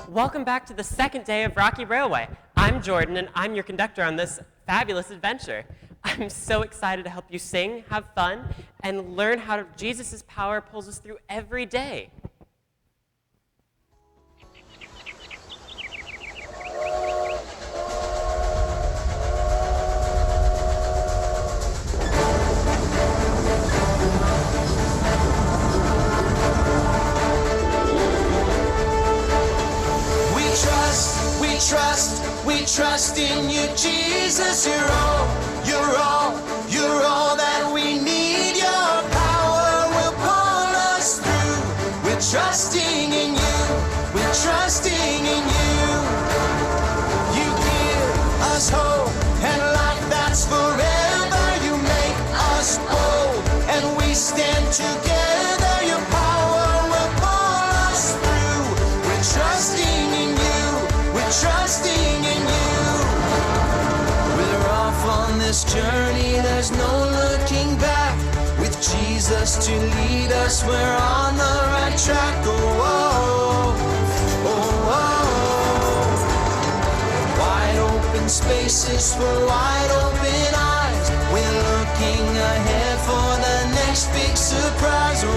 Welcome back to the second day of Rocky Railway. I'm Jordan, and I'm your conductor on this fabulous adventure. I'm so excited to help you sing, have fun, and learn how Jesus' power pulls us through every day. We trust in you, Jesus. You're all that we need. Your power will pull us through. We're trusting in you. We're trusting in you. You give us hope and life that's forever. You make us bold and we stand together. Your power will pull us through. We're trusting in you. We're trusting in you. We're off on this journey, there's no looking back. With Jesus to lead us, we're on the right track. Oh, oh, oh, oh. Wide open spaces for wide open eyes. We're looking ahead for the next big surprise. Oh, oh,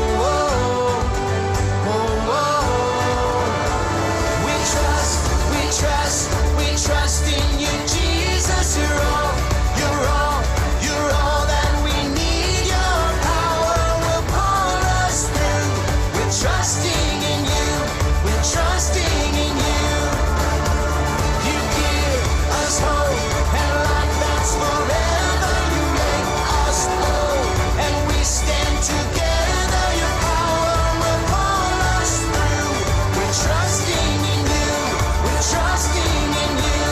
oh, oh. We trust in you, Jesus. You're all that we need. Your power will pull us through. We're trusting in you. We're trusting in you. You give us hope and life that's forever. You make us whole and we stand together. Your power will pull us through. We're trusting in you. We're trusting in you.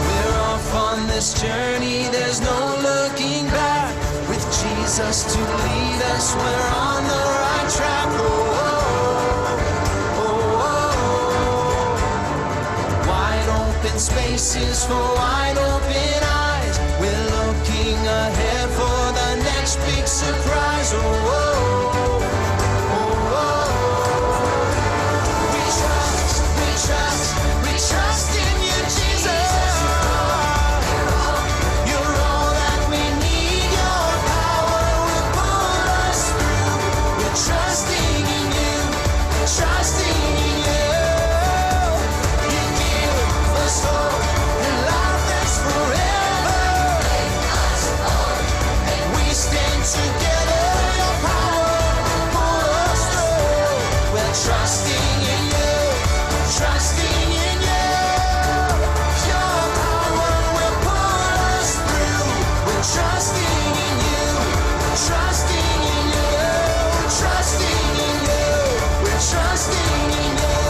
We're off on this journey, there's no looking back. With Jesus to lead us, we're on the right track. Oh, oh, oh, oh. Wide open spaces for wide open eyes. We're looking ahead for the next big surprise. Oh, oh, oh, oh. We trust in you, Jesus. You're all that we need. Your power will pull us through. We're trusting in you. We're trusting in you. You give us hope and life that's forever. Make us whole and we stand together. Your power will pull us through. We're trusting in you. Trusting in you, your power will pull us through. We're trusting in you, trusting in you, trusting in you, we're trusting in you,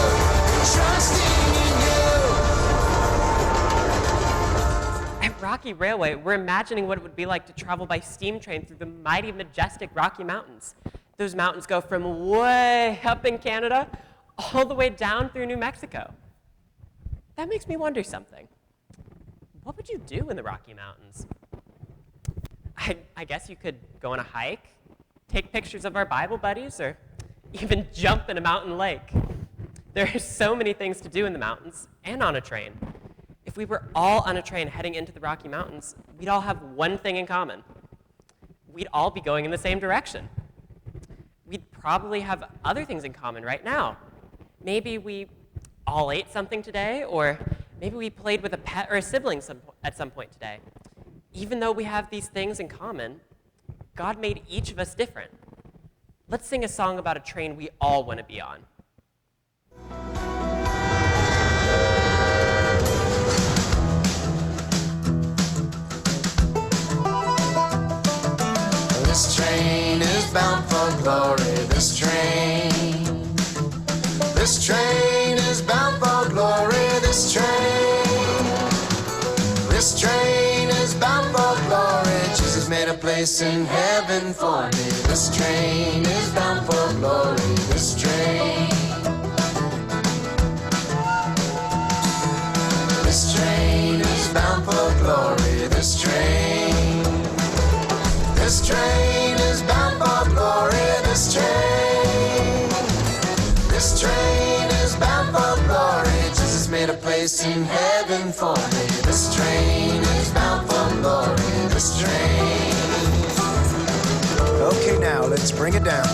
trusting in you. At Rocky Railway, we're imagining what it would be like to travel by steam train through the mighty, majestic Rocky Mountains. Those mountains go from way up in Canada all the way down through New Mexico. That makes me wonder something. What would you do in the Rocky Mountains? I guess you could go on a hike, take pictures of our Bible buddies, or even jump in a mountain lake. There are so many things to do in the mountains and on a train. If we were all on a train heading into the Rocky Mountains, we'd all have one thing in common. We'd all be going in the same direction. We'd probably have other things in common right now. Maybe we all ate something today, or maybe we played with a pet or a sibling at some point today. Even though we have these things in common, God made each of us different. Let's sing a song about a train we all want to be on. This train is bound for glory. This train is bound for glory. This train is bound for glory. Jesus made a place in heaven for me. This train is bound for glory. This train is bound for glory. This train This train is bound for glory. This train is bound for glory. Jesus made a place in heaven for me. This train is bound for glory. This train. Okay, now let's bring it down.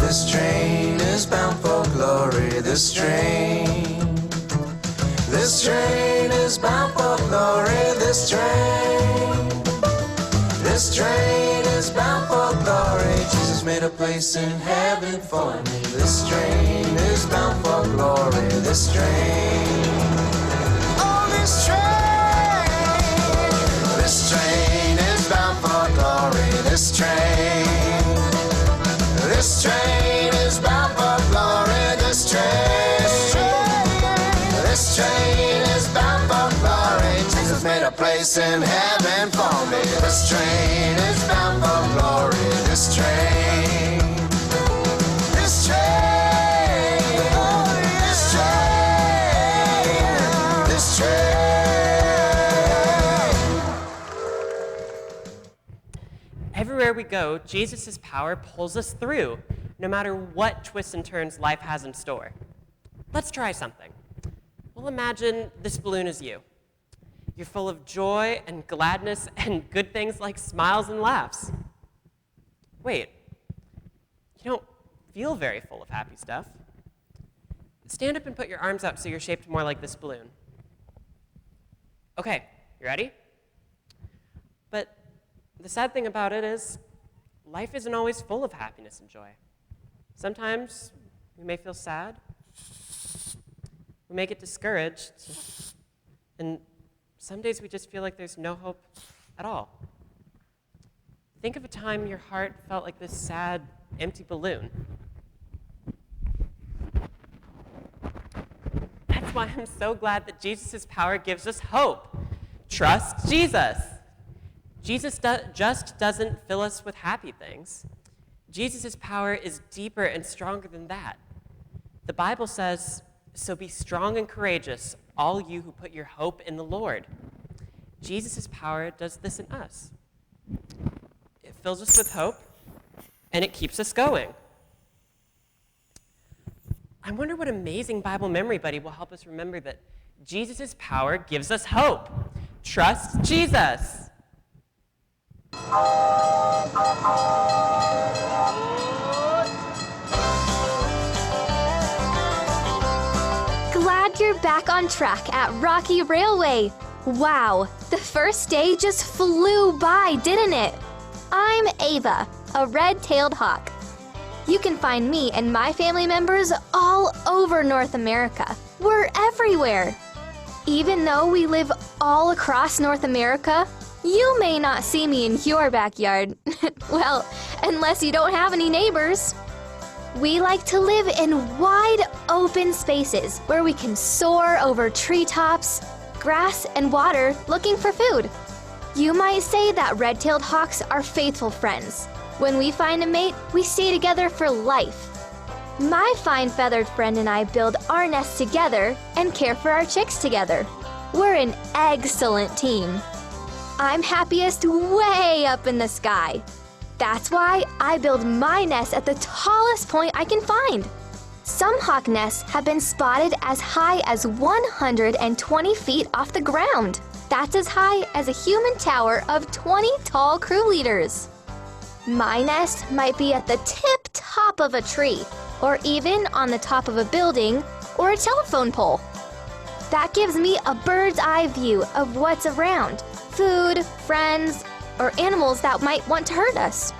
This train is bound for glory. This train. This train is bound for glory. This train. This train is bound for glory. Jesus made a place in heaven for me. This train is bound for glory. This train. Oh, this train. This train is bound for glory. This train. This train is bound for glory. This train. This train is bound for glory. Jesus made a place in heaven for me. This train is bound for glory. This train. This train. This train. This train. Everywhere we go, Jesus' power pulls us through, no matter what twists and turns life has in store. Let's try something. We'll imagine this balloon is you. You're full of joy and gladness and good things like smiles and laughs. Wait, you don't feel very full of happy stuff. Stand up and put your arms out so you're shaped more like this balloon. Okay, you ready? But the sad thing about it is, life isn't always full of happiness and joy. Sometimes we may feel sad, we may get discouraged, and some days we just feel like there's no hope at all. Think of a time your heart felt like this sad, empty balloon. That's why I'm so glad that Jesus' power gives us hope. Trust Jesus. Jesus just doesn't fill us with happy things. Jesus' power is deeper and stronger than that. The Bible says, "So be strong and courageous, all you who put your hope in the Lord." Jesus' power does this in us. It fills us with hope, and it keeps us going. I wonder what amazing Bible memory buddy will help us remember that Jesus' power gives us hope. Trust Jesus. Glad you're back on track at Rocky Railway. Wow, the first day just flew by, didn't it? I'm Ava, a red-tailed hawk. You can find me and my family members all over North America. We're everywhere. Even though we live all across North America, you may not see me in your backyard. Well, unless you don't have any neighbors. We like to live in wide open spaces where we can soar over treetops, grass, and water looking for food. You might say that red-tailed hawks are faithful friends. When we find a mate, we stay together for life. My fine feathered friend and I build our nest together and care for our chicks together. We're an excellent team. I'm happiest way up in the sky. That's why I build my nest at the tallest point I can find. Some hawk nests have been spotted as high as 120 feet off the ground. That's as high as a human tower of 20 tall crew leaders. My nest might be at the tip top of a tree, or even on the top of a building or a telephone pole. That gives me a bird's eye view of what's around, food, friends, or animals that might want to hurt us.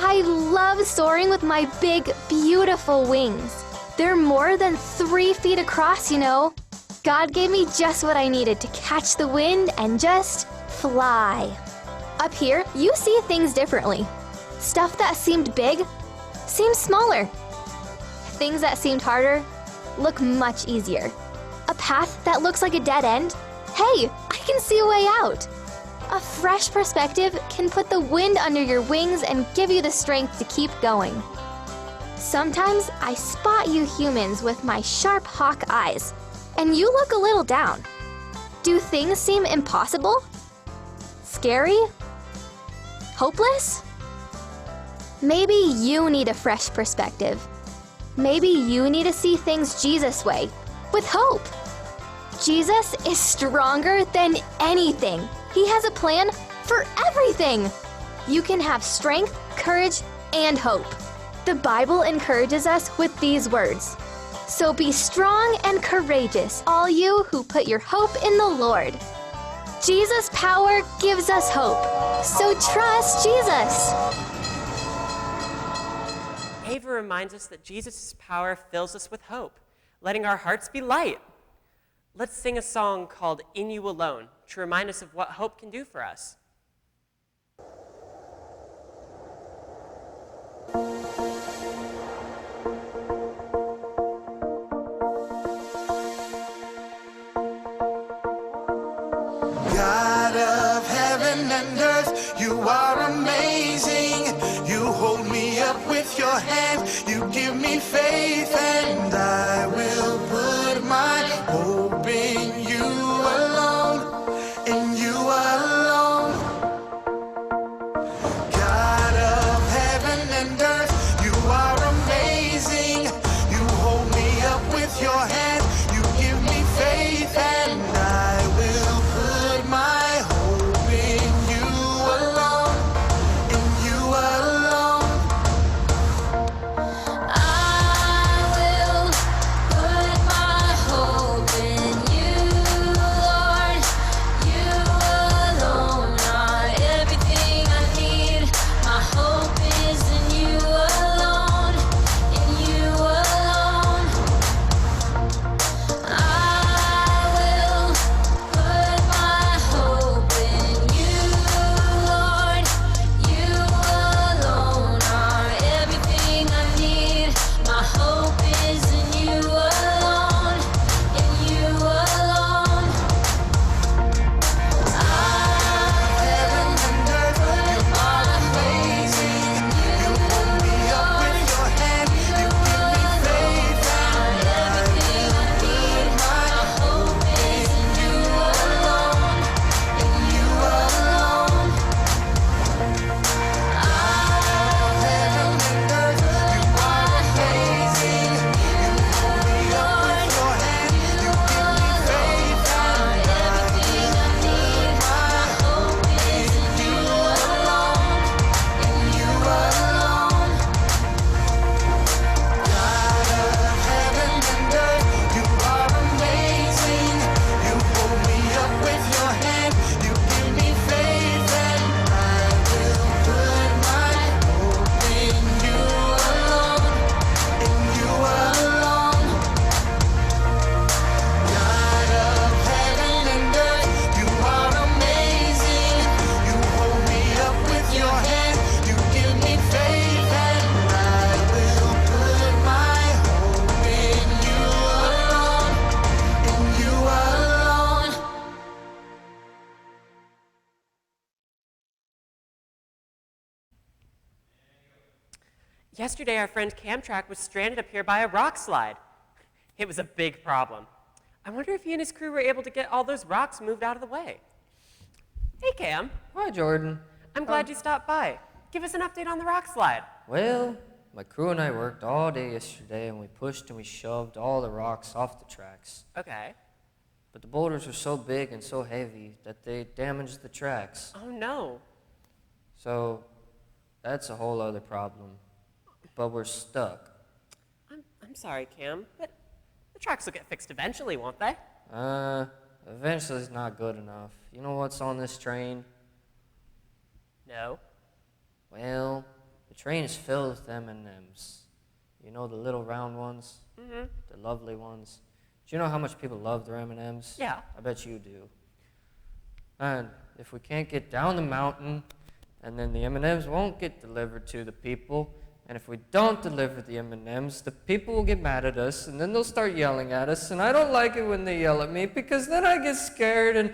I love soaring with my big, beautiful wings. They're more than 3 feet across, you know. God gave me just what I needed to catch the wind and just fly. Up here, you see things differently. Stuff that seemed big seems smaller. Things that seemed harder look much easier. A path that looks like a dead end, hey, I can see a way out. A fresh perspective can put the wind under your wings and give you the strength to keep going. Sometimes I spot you humans with my sharp hawk eyes, and you look a little down. Do things seem impossible? Scary? Hopeless? Maybe you need a fresh perspective. Maybe you need to see things Jesus' way, with hope. Jesus is stronger than anything. He has a plan for everything. You can have strength, courage, and hope. The Bible encourages us with these words. So be strong and courageous, all you who put your hope in the Lord. Jesus' power gives us hope. So trust Jesus. Ava reminds us that Jesus' power fills us with hope, letting our hearts be light. Let's sing a song called In You Alone to remind us of what hope can do for us. God of heaven and earth, you are amazing. You hold me up with your hand, you give me faith, and I will put my hope in you alone, in you alone. God of heaven and earth, you are amazing. You hold me up with your hand, you give me faith, and I will put my hope in you alone, in you alone. I will put my hope in you, Lord. You alone are everything I need. My hope is in you alone, in you alone. I will put my hope in you, Lord. You alone are everything I need. My hope is in you alone, in you alone. Heaven and earth, you are amazing. You hold me up with your hand, you give me faith, and I will put my hope in you alone, in you alone. Heaven and earth, you are amazing. You hold me up with your hand, you give me faith, and I will put my hope in you alone, in you alone. God of heaven and earth, you are amazing. You hold me up with your hand, you give me faith, and I will put my hope in you alone, in you alone. God of heaven and earth, you are amazing. You hold me up with your hand, you give me faith, and I will put my hope in you alone, in you alone. Yesterday, our friend Camtrack was stranded up here by a rock slide. It was a big problem. I wonder if he and his crew were able to get all those rocks moved out of the way. Hey, Cam. Hi, Jordan. I'm glad you stopped by. Give us an update on the rock slide. Well, my crew and I worked all day yesterday, and we pushed and we shoved all the rocks off the tracks. Okay. But the boulders were so big and so heavy that they damaged the tracks. Oh, no. So that's a whole other problem. But we're stuck. I'm sorry, Cam, but the tracks will get fixed eventually, won't they? Eventually it's not good enough. You know what's on this train? No. Well, the train is filled with M&Ms. You know, the little round ones? Mm-hmm. The lovely ones. Do you know how much people love their M&Ms? Yeah. I bet you do. And if we can't get down the mountain, and then the M&Ms won't get delivered to the people, and if we don't deliver the M&Ms, the people will get mad at us, and then they'll start yelling at us, and I don't like it when they yell at me, because then I get scared and...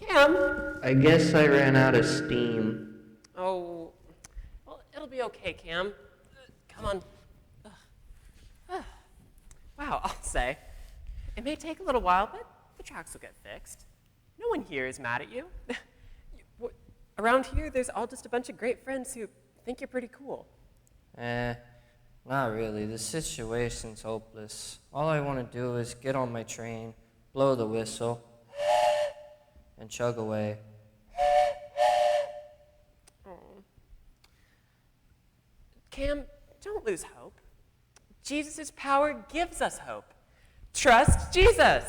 Cam? I guess I ran out of steam. Oh, well, it'll be okay, Cam. Come on. Wow, I'll say. It may take a little while, but the tracks will get fixed. No one here is mad at you. Around here, there's all just a bunch of great friends who think you're pretty cool. Not really. The situation's hopeless. All I want to do is get on my train, blow the whistle, and chug away. Cam, don't lose hope. Jesus' power gives us hope. Trust Jesus.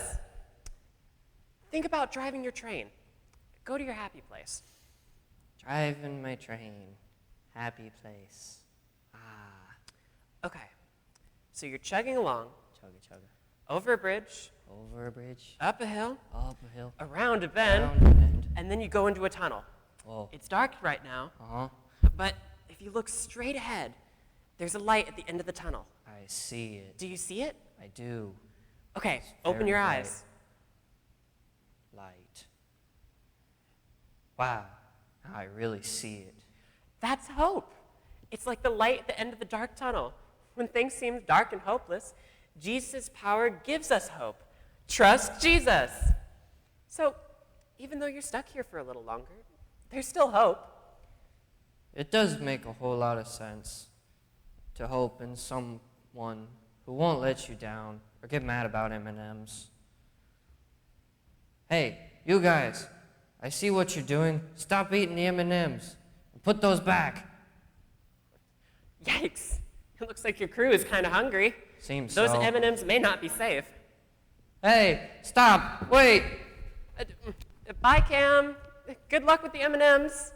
Think about driving your train. Go to your happy place. Driving my train. Happy place. Okay, so you're chugging along, Chugga chugga. over a bridge, Over a bridge. up a hill, Up a hill. around a bend, Down a bend. and then you go into a tunnel. Whoa. It's dark right now, Uh-huh. but if you look straight ahead, there's a light at the end of the tunnel. I see it. Do you see it? I do. Okay, open very your bright. eyes. Light. Wow. Now I really see it. That's hope. It's like the light at the end of the dark tunnel. When things seem dark and hopeless, Jesus' power gives us hope. Trust Jesus. So, even though you're stuck here for a little longer, there's still hope. It does make a whole lot of sense to hope in someone who won't let you down or get mad about M&Ms. Hey, you guys, I see what you're doing. Stop eating the M&Ms and put those back. Yikes. It looks like your crew is kind of hungry. Seems Those so. M&Ms may not be safe. Hey, stop, wait. Bye, Cam. Good luck with the M&Ms.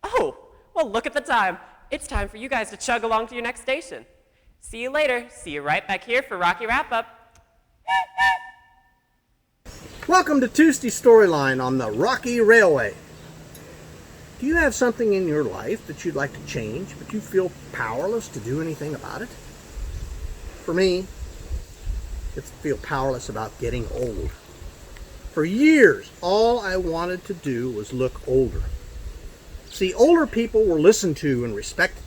Oh, well, look at the time. It's time for you guys to chug along to your next station. See you later. See you right back here for Rocky Wrap-Up. Welcome to Tuesday's Storyline on the Rocky Railway. Do you have something in your life that you'd like to change, but you feel powerless to do anything about it? For me, it's to feel powerless about getting old. For years, all I wanted to do was look older. See, older people were listened to and respected.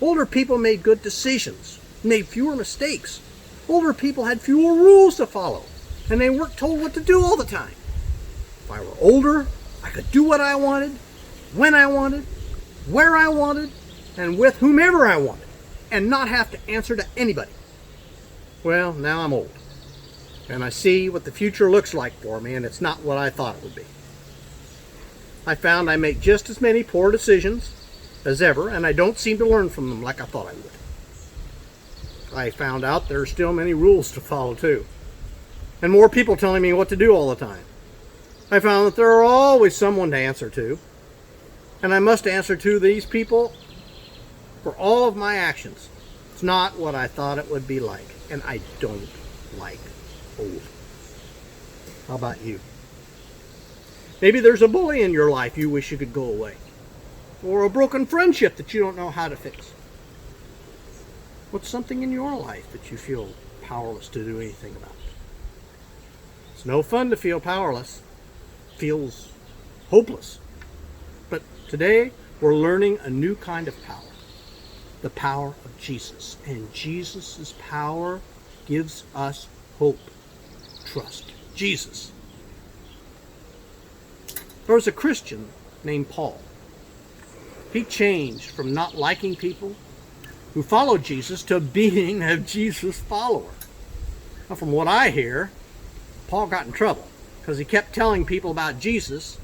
Older people made good decisions, made fewer mistakes. Older people had fewer rules to follow, and they weren't told what to do all the time. If I were older, I could do what I wanted, when I wanted, where I wanted, and with whomever I wanted, and not have to answer to anybody. Well, now I'm old, and I see what the future looks like for me, and it's not what I thought it would be. I found I make just as many poor decisions as ever, and I don't seem to learn from them like I thought I would. I found out there are still many rules to follow, too, and more people telling me what to do all the time. I found that there are always someone to answer to, and I must answer to these people for all of my actions. It's not what I thought it would be like, and I don't like old. How about you? Maybe there's a bully in your life you wish you could go away, or a broken friendship that you don't know how to fix. What's something in your life that you feel powerless to do anything about? It's no fun to feel powerless. It feels hopeless. But today, we're learning a new kind of power. The power of Jesus. And Jesus' power gives us hope. Trust Jesus. There was a Christian named Paul. He changed from not liking people who followed Jesus to being a Jesus follower. Now, from what I hear, Paul got in trouble because he kept telling people about Jesus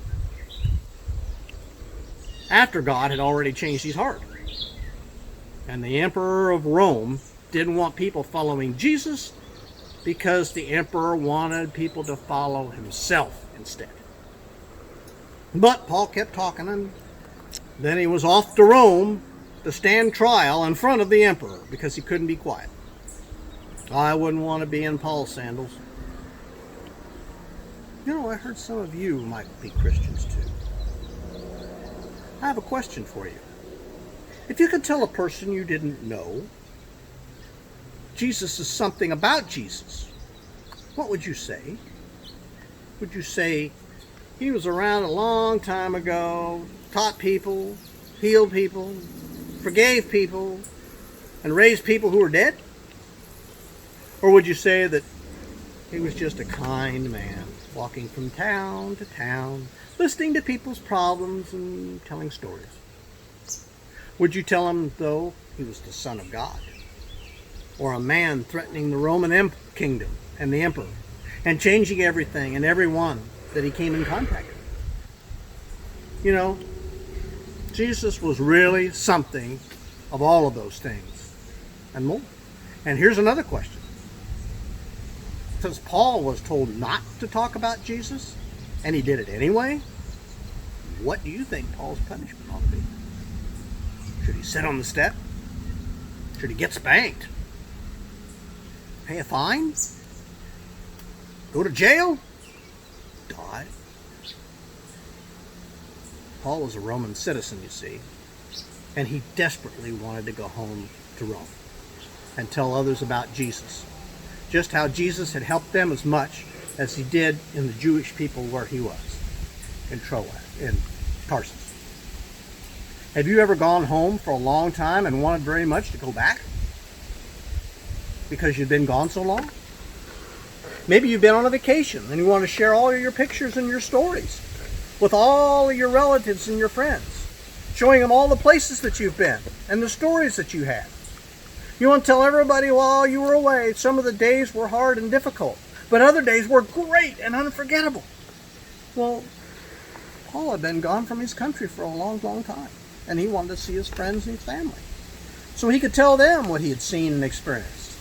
after God had already changed his heart. And the emperor of Rome didn't want people following Jesus because the emperor wanted people to follow himself instead. But Paul kept talking, and then he was off to Rome to stand trial in front of the emperor because he couldn't be quiet. I wouldn't want to be in Paul's sandals. You know, I heard some of you might be Christians too. I have a question for you. If you could tell a person you didn't know Jesus is something about Jesus, what would you say? Would you say he was around a long time ago, taught people, healed people, forgave people, and raised people who were dead? Or would you say that he was just a kind man walking from town to town, listening to people's problems and telling stories. Would you tell him, though, he was the Son of God? Or a man threatening the Roman kingdom and the emperor, and changing everything and everyone that he came in contact with? You know, Jesus was really something of all of those things and more. And here's another question. Since Paul was told not to talk about Jesus, and he did it anyway, what do you think Paul's punishment ought to be? Should he sit on the step? Should he get spanked? Pay a fine? Go to jail? Die? Paul was a Roman citizen, you see, and he desperately wanted to go home to Rome and tell others about Jesus. Just how Jesus had helped them as much as he did in the Jewish people where he was, in Tarsus. Have you ever gone home for a long time and wanted very much to go back? Because you've been gone so long? Maybe you've been on a vacation and you want to share all of your pictures and your stories with all of your relatives and your friends, showing them all the places that you've been and the stories that you had. You want to tell everybody while you were away, some of the days were hard and difficult, but other days were great and unforgettable. Well, Paul had been gone from his country for a long, long time, and he wanted to see his friends and his family, so he could tell them what he had seen and experienced.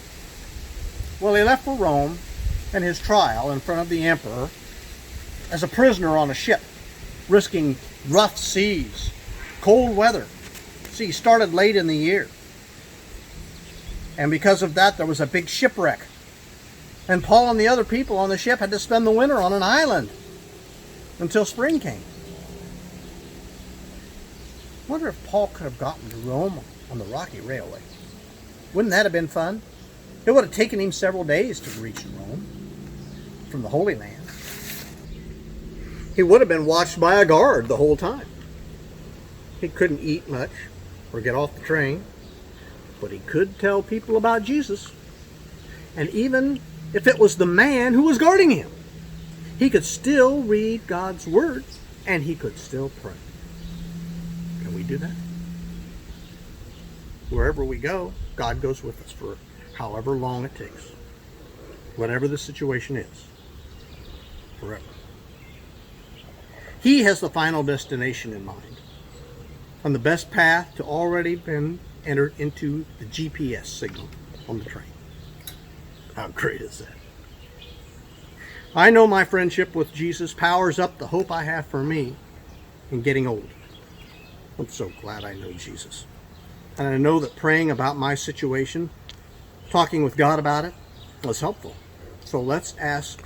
Well, he left for Rome and his trial in front of the emperor as a prisoner on a ship, risking rough seas, cold weather. See, he started late in the year. And because of that, there was a big shipwreck. And Paul and the other people on the ship had to spend the winter on an island until spring came. I wonder if Paul could have gotten to Rome on the Rocky Railway. Wouldn't that have been fun? It would have taken him several days to reach Rome from the Holy Land. He would have been watched by a guard the whole time. He couldn't eat much or get off the train, but he could tell people about Jesus. And even if it was the man who was guarding him, he could still read God's word and he could still pray. Can we do that? Wherever we go, God goes with us for however long it takes. Whatever the situation is. Forever. He has the final destination in mind. On the best path to already been entered into the GPS signal on the train. How great is that? I know my friendship with Jesus powers up the hope I have for me in getting old. I'm so glad I know Jesus. And I know that praying about my situation, talking with God about it, was helpful. So let's ask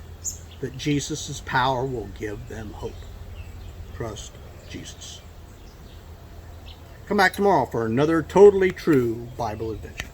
that Jesus' power will give them hope. Trust Jesus. Come back tomorrow for another totally true Bible adventure.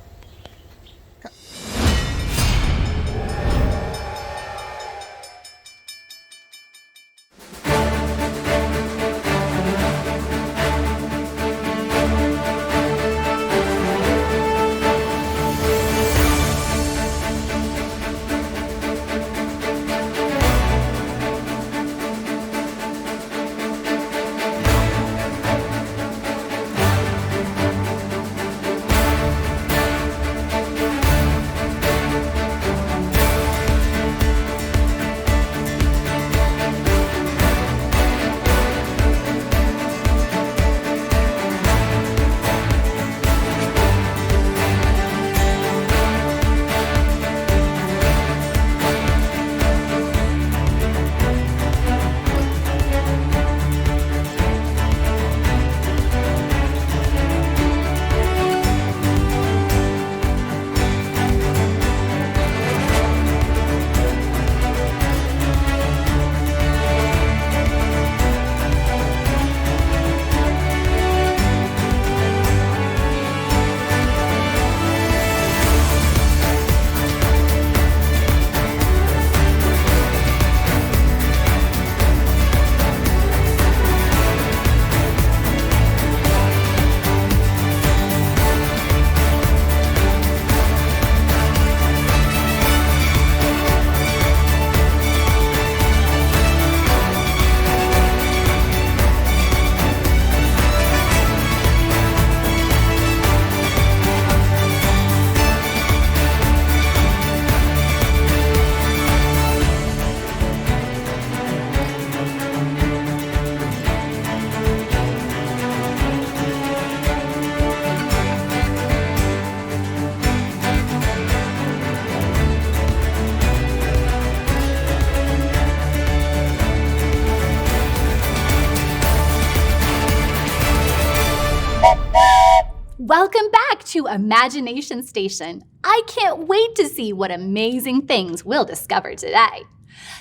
Welcome back to Imagination Station. I can't wait to see what amazing things we'll discover today.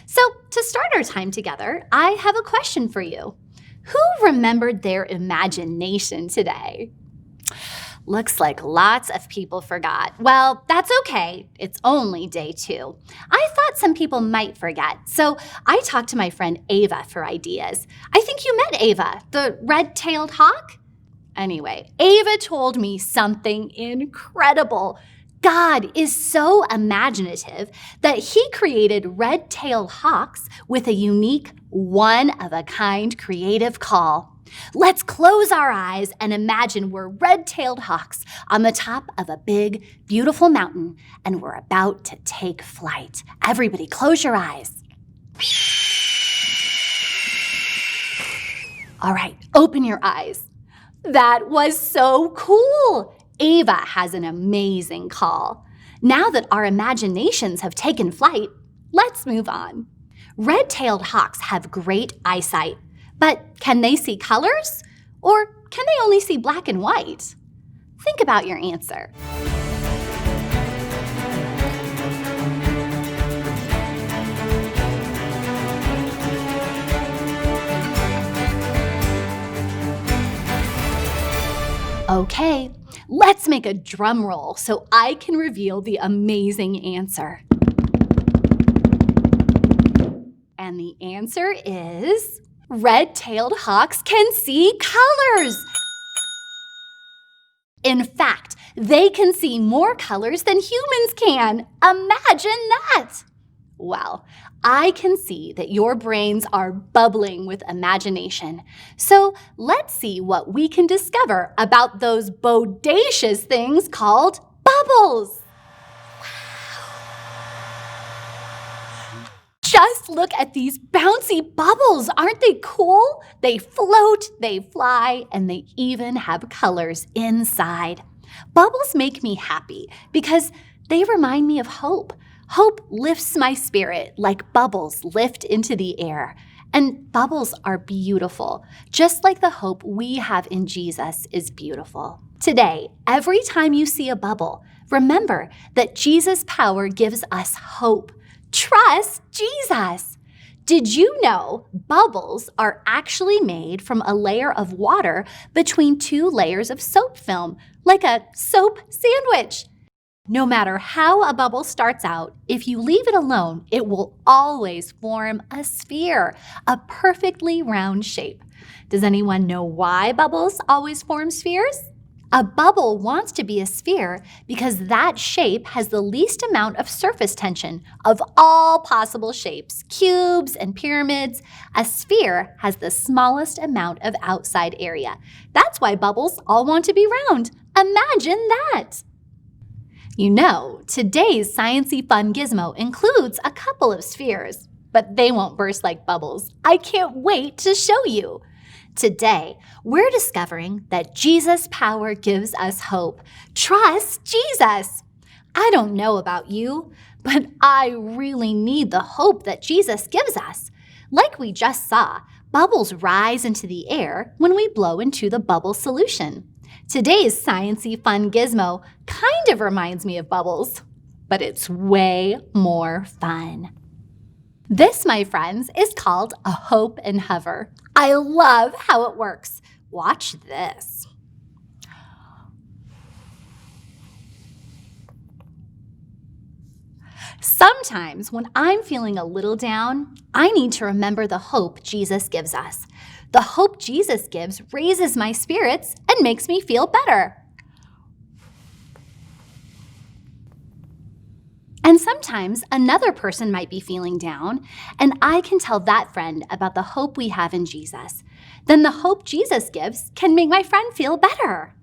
So, to start our time together, I have a question for you. Who remembered their imagination today? Looks like lots of people forgot. Well, that's okay. It's only day 2. I thought some people might forget, so I talked to my friend Ava for ideas. I think you met Ava, the red-tailed hawk? Anyway, Ava told me something incredible. God is so imaginative that he created red-tailed hawks with a unique, one-of-a-kind creative call. Let's close our eyes and imagine we're red-tailed hawks on the top of a big, beautiful mountain, and we're about to take flight. Everybody, close your eyes. All right, open your eyes. That was so cool. Ava has an amazing call. Now that our imaginations have taken flight, let's move on. Red-tailed hawks have great eyesight, but can they see colors? Or can they only see black and white? Think about your answer. Okay, let's make a drum roll so I can reveal the amazing answer. And the answer is red-tailed hawks can see colors. In fact, they can see more colors than humans can. Imagine that! Well, I can see that your brains are bubbling with imagination. So let's see what we can discover about those bodacious things called bubbles. Just look at these bouncy bubbles. Aren't they cool? They float, they fly, and they even have colors inside. Bubbles make me happy because they remind me of hope. Hope lifts my spirit like bubbles lift into the air. And bubbles are beautiful, just like the hope we have in Jesus is beautiful. Today, every time you see a bubble, remember that Jesus' power gives us hope. Trust Jesus. Did you know bubbles are actually made from a layer of water between 2 layers of soap film, like a soap sandwich? No matter how a bubble starts out, if you leave it alone, it will always form a sphere, a perfectly round shape. Does anyone know why bubbles always form spheres? A bubble wants to be a sphere because that shape has the least amount of surface tension of all possible shapes, cubes and pyramids. A sphere has the smallest amount of outside area. That's why bubbles all want to be round. Imagine that! You know, today's Science-y Fun Gizmo includes a couple of spheres, but they won't burst like bubbles. I can't wait to show you. Today, we're discovering that Jesus' power gives us hope. Trust Jesus. I don't know about you, but I really need the hope that Jesus gives us. Like we just saw, bubbles rise into the air when we blow into the bubble solution. Today's Science-y Fun Gizmo kind of reminds me of bubbles, but it's way more fun. This, my friends, is called a hope and hover. I love how it works. Watch this. Sometimes when I'm feeling a little down, I need to remember the hope Jesus gives us. The hope Jesus gives raises my spirits and makes me feel better. And sometimes another person might be feeling down, and I can tell that friend about the hope we have in Jesus. Then the hope Jesus gives can make my friend feel better.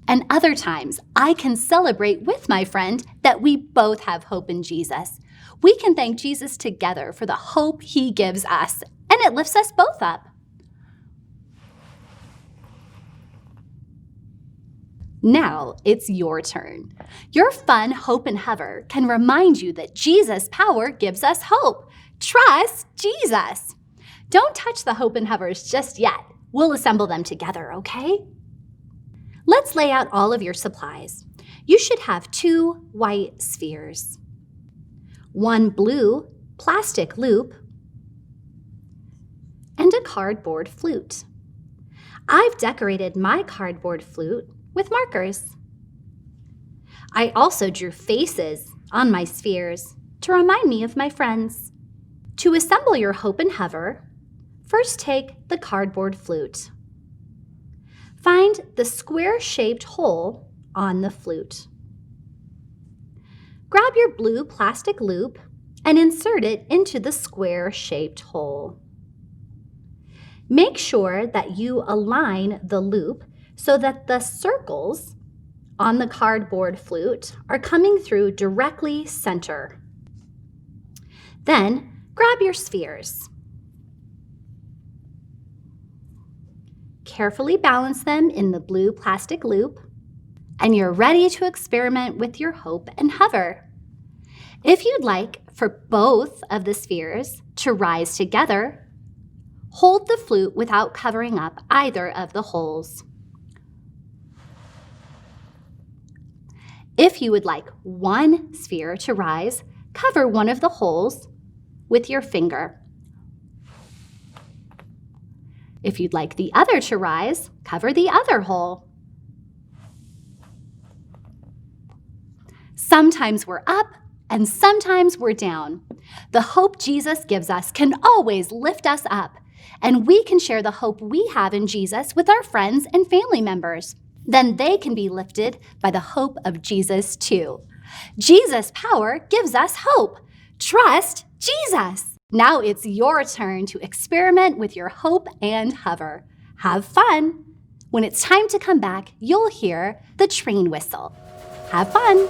And other times, I can celebrate with my friend that we both have hope in Jesus. We can thank Jesus together for the hope he gives us, and it lifts us both up. Now it's your turn. Your fun hope and hover can remind you that Jesus' power gives us hope. Trust Jesus. Don't touch the hope and hovers just yet. We'll assemble them together, okay? Let's lay out all of your supplies. You should have 2 white spheres, 1 blue plastic loop, and a cardboard flute. I've decorated my cardboard flute with markers. I also drew faces on my spheres to remind me of my friends. To assemble your hope and hover, first take the cardboard flute. Find the square-shaped hole on the flute. Grab your blue plastic loop and insert it into the square-shaped hole. Make sure that you align the loop so that the circles on the cardboard flute are coming through directly center. Then grab your spheres. Carefully balance them in the blue plastic loop, and you're ready to experiment with your hope and hover. If you'd like for both of the spheres to rise together, hold the flute without covering up either of the holes. If you would like one sphere to rise, cover one of the holes with your finger. If you'd like the other to rise, cover the other hole. Sometimes we're up and sometimes we're down. The hope Jesus gives us can always lift us up, and we can share the hope we have in Jesus with our friends and family members. Then they can be lifted by the hope of Jesus too. Jesus' power gives us hope. Trust Jesus. Now it's your turn to experiment with your hope and hover. Have fun. When it's time to come back, you'll hear the train whistle. Have fun.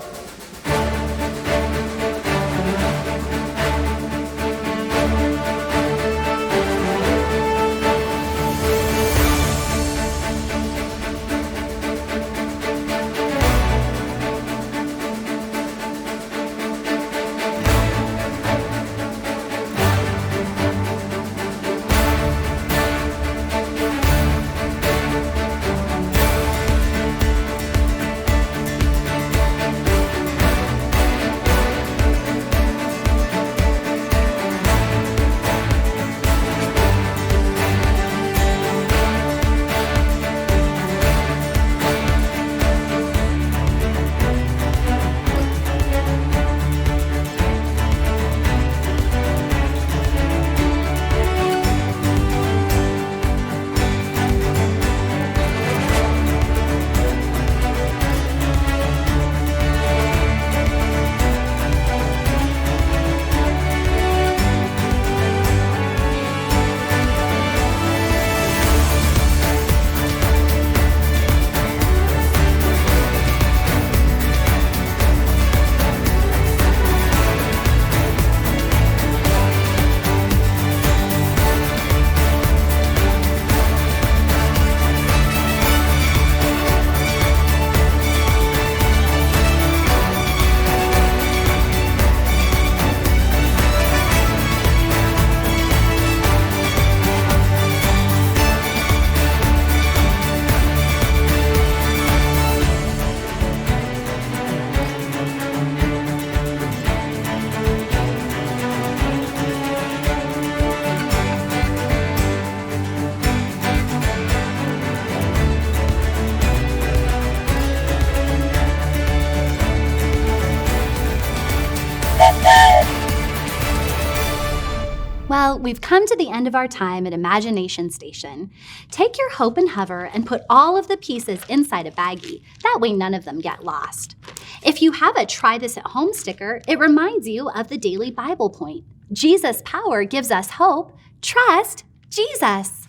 Well, we've come to the end of our time at Imagination Station. Take your hope and hover and put all of the pieces inside a baggie. That way none of them get lost. If you have a Try This at Home sticker, it reminds you of the daily Bible point. Jesus' power gives us hope. Trust Jesus.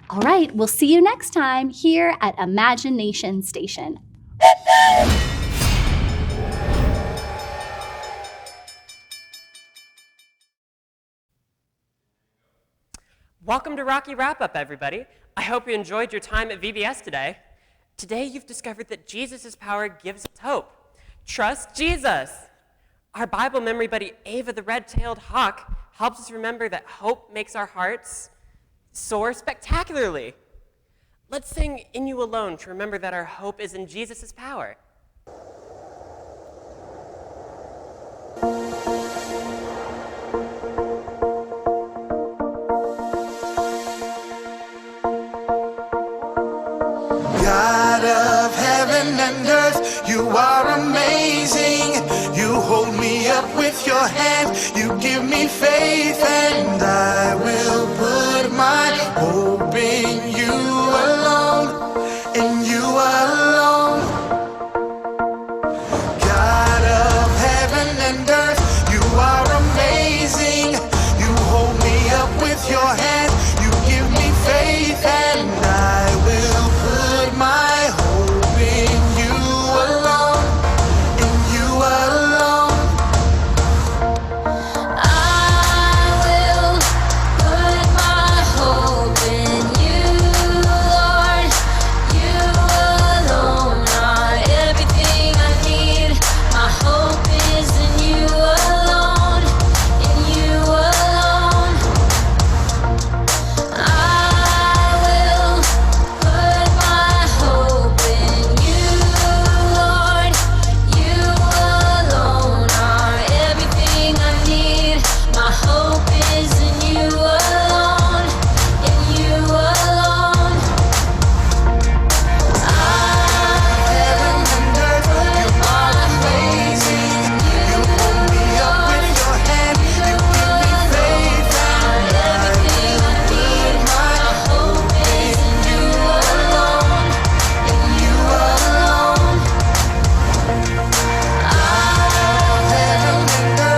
All right, we'll see you next time here at Imagination Station. Welcome to Rocky Wrap-Up, everybody. I hope you enjoyed your time at VBS today. Today, you've discovered that Jesus' power gives us hope. Trust Jesus. Our Bible memory buddy, Ava the red-tailed hawk, helps us remember that hope makes our hearts soar spectacularly. Let's sing In You Alone to remember that our hope is in Jesus' power. God of heaven and earth, you are amazing. You hold me up with your hand, you give me faith, and I will put my hope in you alone, in you alone. God of heaven and earth, you are amazing. You hold me up with your hand, you give me faith, and I will put my hope in you alone, in you alone. I will put my hope in you, Lord. You alone are everything I need. My hope is in you alone, in you alone. I will put my hope in you, Lord. You alone are everything I need. My hope is in you alone, in you alone. Heaven and earth, you are amazing. You hold me up with your hand, you give me faith, and I will put my hope in you alone, in you alone. Heaven and earth, you are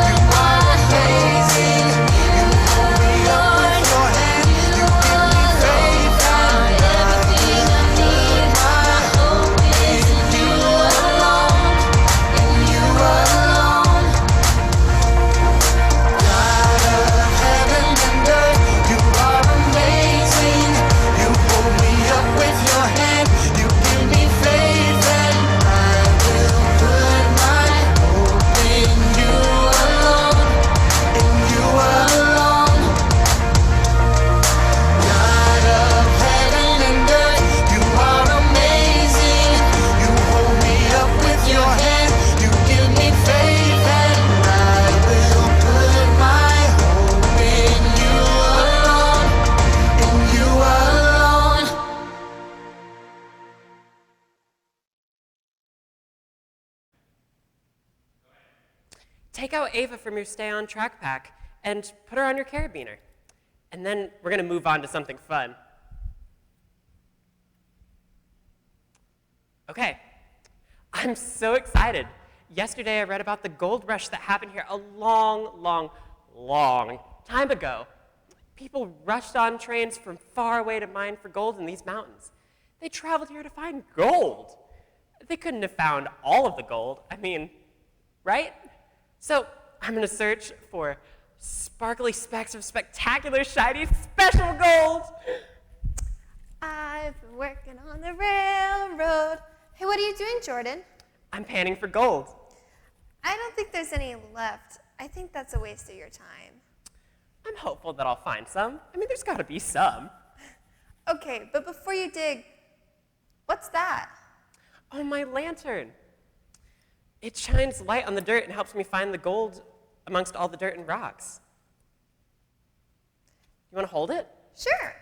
amazing. You hold me up with your hand, you give me faith, and I will put my hope in you alone, in you alone. God of heaven and earth, you are amazing. You hold me up with your hand, you give me faith, and I will put my hope in you alone, in you alone. God of heaven and earth, you are amazing. You hold me up with your hand, you give me faith, and I will put my hope in you alone, in you alone. Take out Ava from your Stay On Track pack and put her on your carabiner. And then we're going to move on to something fun. Okay, I'm so excited. Yesterday I read about the gold rush that happened here a long, long, long time ago. People rushed on trains from far away to mine for gold in these mountains. They traveled here to find gold. They couldn't have found all of the gold. I mean, right? So I'm going to search for sparkly specks of spectacular, shiny, special gold. I've been working on the railroad. Hey, what are you doing, Jordan? I'm panning for gold. I don't think there's any left. I think that's a waste of your time. I'm hopeful that I'll find some. I mean, there's got to be some. Okay, but before you dig, what's that? Oh, my lantern. It shines light on the dirt and helps me find the gold amongst all the dirt and rocks. You want to hold it? Sure.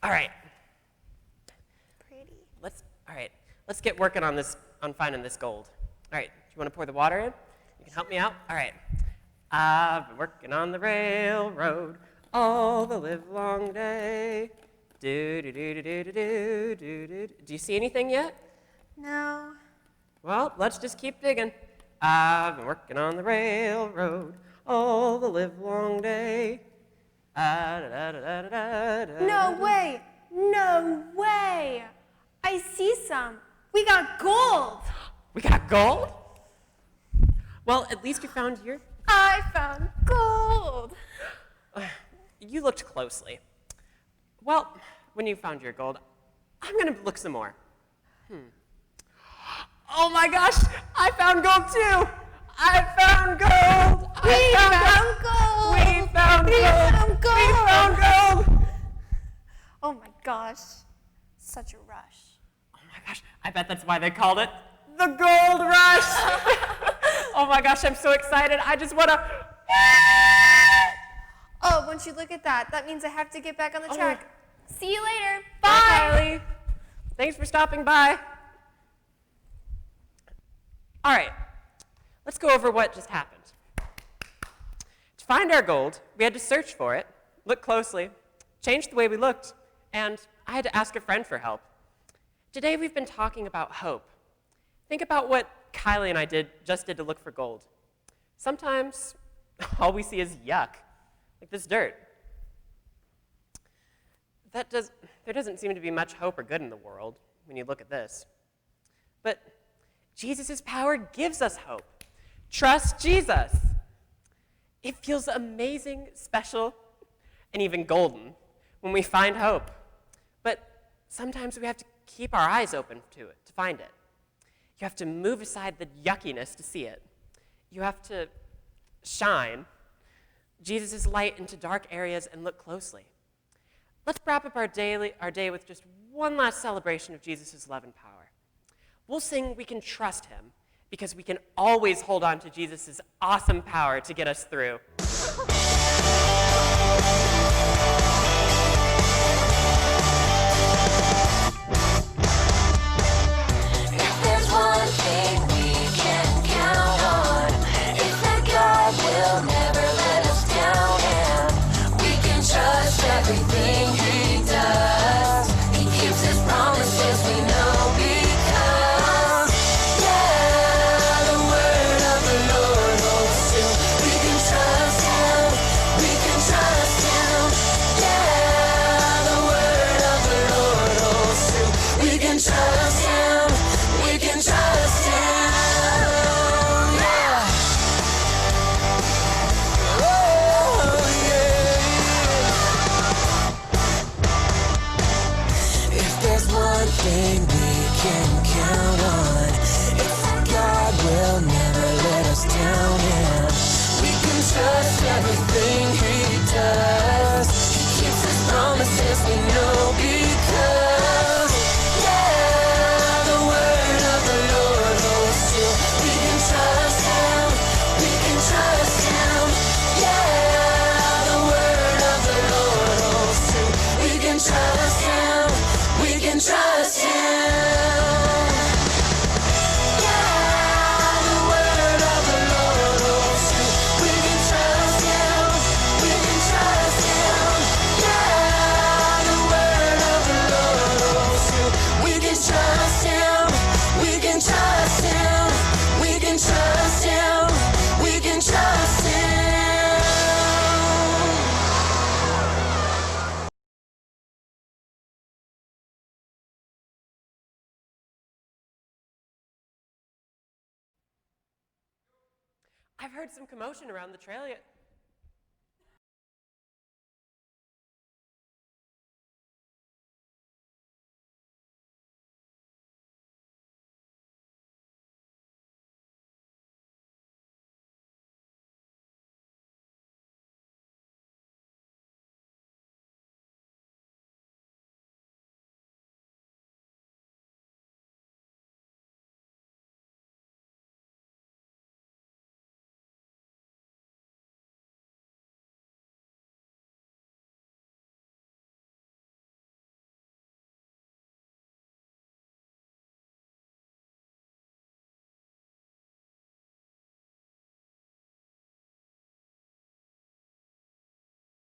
All right. Pretty. Let's get working on this, on finding this gold. All right, do you want to pour the water in? You can help me out? All right. I've been working on the railroad all the livelong day. Do do do do do do do do do. Do you see anything yet? No. Well, let's just keep digging. I've been working on the railroad all the livelong day. No way. No way. I see some. We got gold. We got gold? Well, at least you found your... I found gold. You looked closely. Well, when you found your gold, I'm going to look some more. Oh my gosh, I found gold too. I found gold. We found gold. We found gold. We found gold. We found gold. Oh my gosh, such a rush. Oh my gosh, I bet that's why they called it the Gold Rush. Oh my gosh, I'm so excited. I just want to... Oh, once you look at that, that means I have to get back on the track. See you later. Bye, Bye. Kylie. Thanks for stopping by. All right, let's go over what just happened. To find our gold, we had to search for it, look closely, change the way we looked, and I had to ask a friend for help. Today we've been talking about hope. Think about what Kylie and I just did to look for gold. Sometimes all we see is yuck, like this dirt. There doesn't seem to be much hope or good in the world when you look at this. But Jesus' power gives us hope. Trust Jesus. It feels amazing, special, and even golden when we find hope. But sometimes we have to keep our eyes open to it, to find it. You have to move aside the yuckiness to see it. You have to shine Jesus' light into dark areas and look closely. Let's wrap up our day with just one last celebration of Jesus' love and power. We'll sing We Can Trust Him because we can always hold on to Jesus' awesome power to get us through. If there's one thing we can count on, it's that God will never let us down, and we can trust everything He does. He keeps His promises, we know, because, yeah, the word of the Lord holds true. We can trust Him, we can trust Him, yeah, the word of the Lord holds true. We can trust Him, we can trust Him, yeah. Oh, yeah. If there's one thing we can count on, it's that God will never let us down, and we can trust everything He does. He keeps His promises, we know, because, yeah, the word of the Lord holds true. We can trust Him, we can trust Him, yeah, the word of the Lord holds true. We can trust Him, we can trust Him, yeah, the word of the Lord holds true. We can trust Him, we can trust Him, yeah, the word of the Lord holds true. We can trust Him, we can trust Him, we can trust Him, we can trust Him. I've heard some commotion around the trail